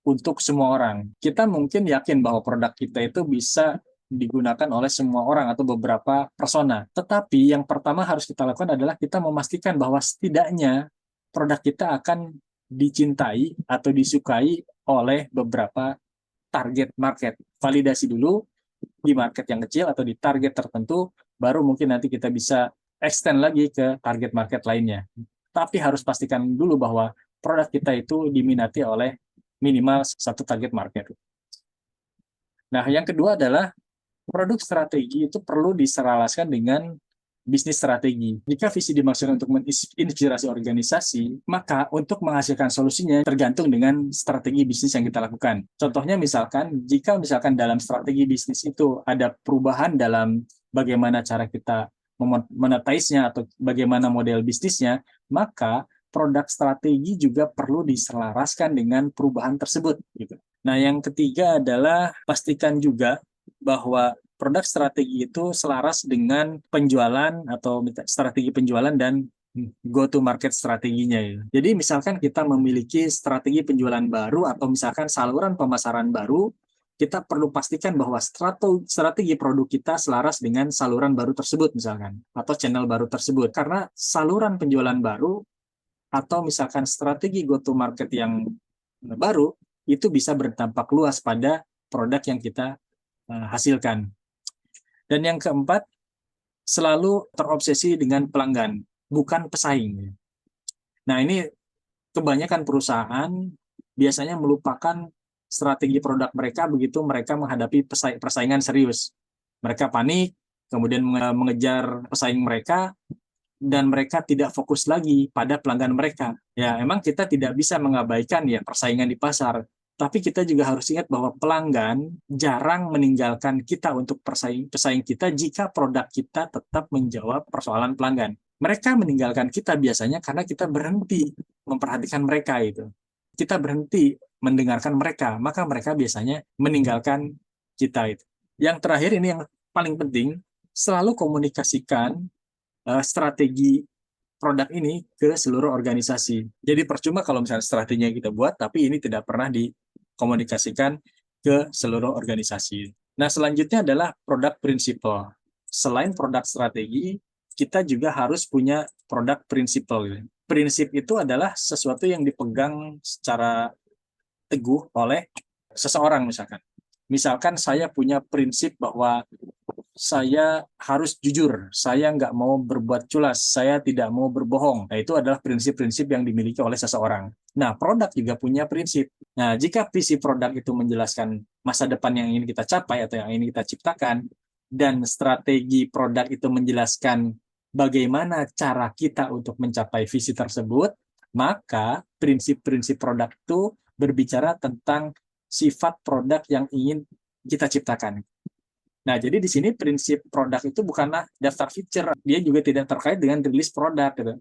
untuk semua orang. Kita mungkin yakin bahwa produk kita itu bisa digunakan oleh semua orang atau beberapa persona. Tetapi yang pertama harus kita lakukan adalah kita memastikan bahwa setidaknya produk kita akan dicintai atau disukai oleh beberapa target market. Validasi dulu di market yang kecil atau di target tertentu, baru mungkin nanti kita bisa extend lagi ke target market lainnya. Tapi harus pastikan dulu bahwa produk kita itu diminati oleh minimal satu target market. Nah, yang kedua adalah produk strategi itu perlu diselaraskan dengan bisnis strategi. Jika visi dimaksudkan untuk menginspirasi organisasi, maka untuk menghasilkan solusinya tergantung dengan strategi bisnis yang kita lakukan. Contohnya misalkan, jika misalkan dalam strategi bisnis itu ada perubahan dalam bagaimana cara kita monetize-nya atau bagaimana model bisnisnya, maka produk strategi juga perlu diselaraskan dengan perubahan tersebut. Gitu. Nah, yang ketiga adalah pastikan juga bahwa produk strategi itu selaras dengan penjualan atau strategi penjualan dan go to market strateginya. Jadi misalkan kita memiliki strategi penjualan baru atau misalkan saluran pemasaran baru, kita perlu pastikan bahwa strategi produk kita selaras dengan saluran baru tersebut misalkan, atau channel baru tersebut. Karena saluran penjualan baru atau misalkan strategi go to market yang baru, itu bisa berdampak luas pada produk yang kita hasilkan. Dan yang keempat, selalu terobsesi dengan pelanggan, bukan pesaing. Nah, ini kebanyakan perusahaan biasanya melupakan strategi produk mereka begitu mereka menghadapi persaingan serius. Mereka panik, kemudian mengejar pesaing mereka, dan mereka tidak fokus lagi pada pelanggan mereka. Ya, emang kita tidak bisa mengabaikan ya persaingan di pasar, tapi kita juga harus ingat bahwa pelanggan jarang meninggalkan kita untuk pesaing kita jika produk kita tetap menjawab persoalan pelanggan. Mereka meninggalkan kita biasanya karena kita berhenti memperhatikan mereka itu. Kita berhenti mendengarkan mereka, maka mereka biasanya meninggalkan kita itu. Yang terakhir ini yang paling penting, selalu komunikasikan strategi produk ini ke seluruh organisasi. Jadi percuma kalau misalnya strateginya kita buat, tapi ini tidak pernah dikomunikasikan ke seluruh organisasi. Nah, selanjutnya adalah produk prinsipal. Selain produk strategi, kita juga harus punya produk prinsipal. Prinsip itu adalah sesuatu yang dipegang secara teguh oleh seseorang misalkan. Misalkan saya punya prinsip bahwa saya harus jujur, saya nggak mau berbuat culas, saya tidak mau berbohong. Nah, itu adalah prinsip-prinsip yang dimiliki oleh seseorang. Nah, produk juga punya prinsip. Nah, jika visi produk itu menjelaskan masa depan yang ingin kita capai atau yang ingin kita ciptakan, dan strategi produk itu menjelaskan bagaimana cara kita untuk mencapai visi tersebut, maka prinsip-prinsip produk itu berbicara tentang sifat produk yang ingin kita ciptakan. Nah, jadi di sini prinsip produk itu bukanlah daftar feature, dia juga tidak terkait dengan rilis produk. Gitu.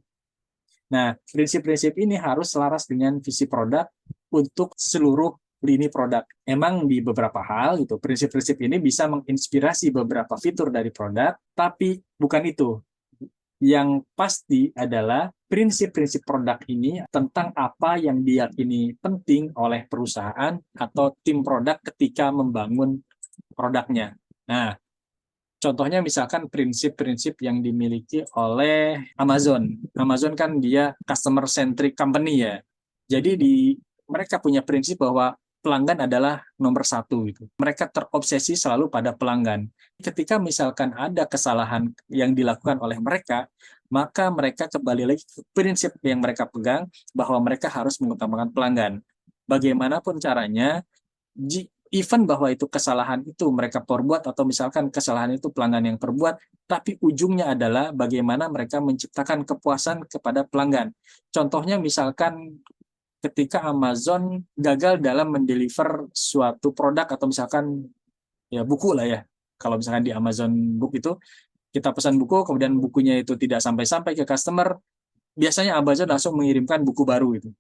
Nah, prinsip-prinsip ini harus selaras dengan visi produk untuk seluruh lini produk. Emang di beberapa hal, gitu, prinsip-prinsip ini bisa menginspirasi beberapa fitur dari produk, tapi bukan itu. Yang pasti adalah prinsip-prinsip produk ini tentang apa yang diyakini penting oleh perusahaan atau tim produk ketika membangun produknya. Nah, contohnya misalkan prinsip-prinsip yang dimiliki oleh Amazon. Amazon kan dia customer centric company ya. Jadi mereka punya prinsip bahwa pelanggan adalah nomor satu gitu. Mereka terobsesi selalu pada pelanggan. Ketika misalkan ada kesalahan yang dilakukan oleh mereka, maka mereka kembali lagi ke prinsip yang mereka pegang bahwa mereka harus mengutamakan pelanggan. Bagaimanapun caranya, even bahwa itu kesalahan itu mereka perbuat atau misalkan kesalahan itu pelanggan yang perbuat, tapi ujungnya adalah bagaimana mereka menciptakan kepuasan kepada pelanggan. Contohnya misalkan ketika Amazon gagal dalam mendeliver suatu produk atau misalkan ya buku lah ya. Kalau misalkan di Amazon Book itu kita pesan buku, kemudian bukunya itu tidak sampai-sampai ke customer, biasanya Amazon langsung mengirimkan buku baru itu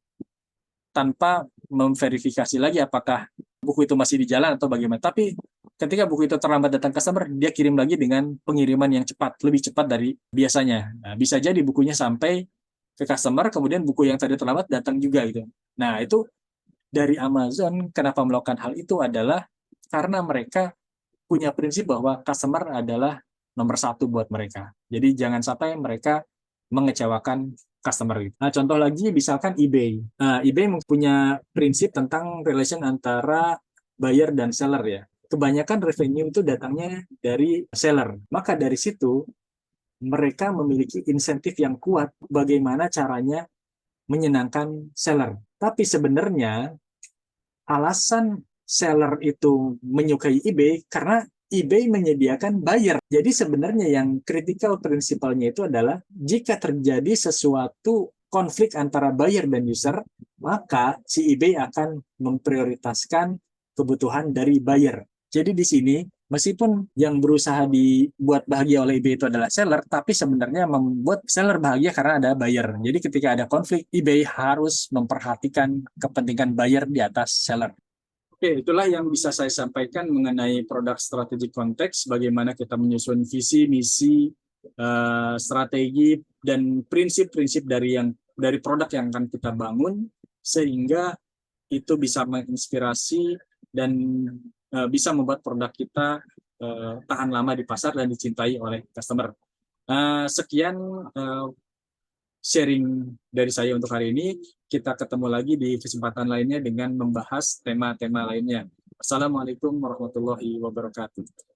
tanpa memverifikasi lagi apakah buku itu masih di jalan atau bagaimana. Tapi ketika buku itu terlambat datang customer, dia kirim lagi dengan pengiriman yang cepat, lebih cepat dari biasanya. Nah, bisa jadi bukunya sampai ke customer, kemudian buku yang tadi terlambat datang juga gitu. Nah, itu dari Amazon kenapa melakukan hal itu adalah karena mereka punya prinsip bahwa customer adalah nomor satu buat mereka. Jadi jangan sampai mereka mengecewakan customer itu. Nah, contoh lagi misalkan eBay. Nah, eBay punya prinsip tentang relation antara buyer dan seller ya. Kebanyakan revenue itu datangnya dari seller. Maka dari situ mereka memiliki insentif yang kuat bagaimana caranya menyenangkan seller. Tapi sebenarnya alasan seller itu menyukai eBay karena eBay menyediakan buyer. Jadi sebenarnya yang critical principle-nya itu adalah jika terjadi sesuatu konflik antara buyer dan user, maka si eBay akan memprioritaskan kebutuhan dari buyer. Jadi di sini meskipun yang berusaha dibuat bahagia oleh eBay itu adalah seller, tapi sebenarnya membuat seller bahagia karena ada buyer. Jadi ketika ada konflik, eBay harus memperhatikan kepentingan buyer di atas seller. Oke, itulah yang bisa saya sampaikan mengenai produk strategic konteks, bagaimana kita menyusun visi, misi, strategi, dan prinsip-prinsip dari produk yang akan kita bangun, sehingga itu bisa menginspirasi dan bisa membuat produk kita tahan lama di pasar dan dicintai oleh customer. Sekian sharing dari saya untuk hari ini. Kita ketemu lagi di kesempatan lainnya dengan membahas tema-tema lainnya. Assalamualaikum warahmatullahi wabarakatuh.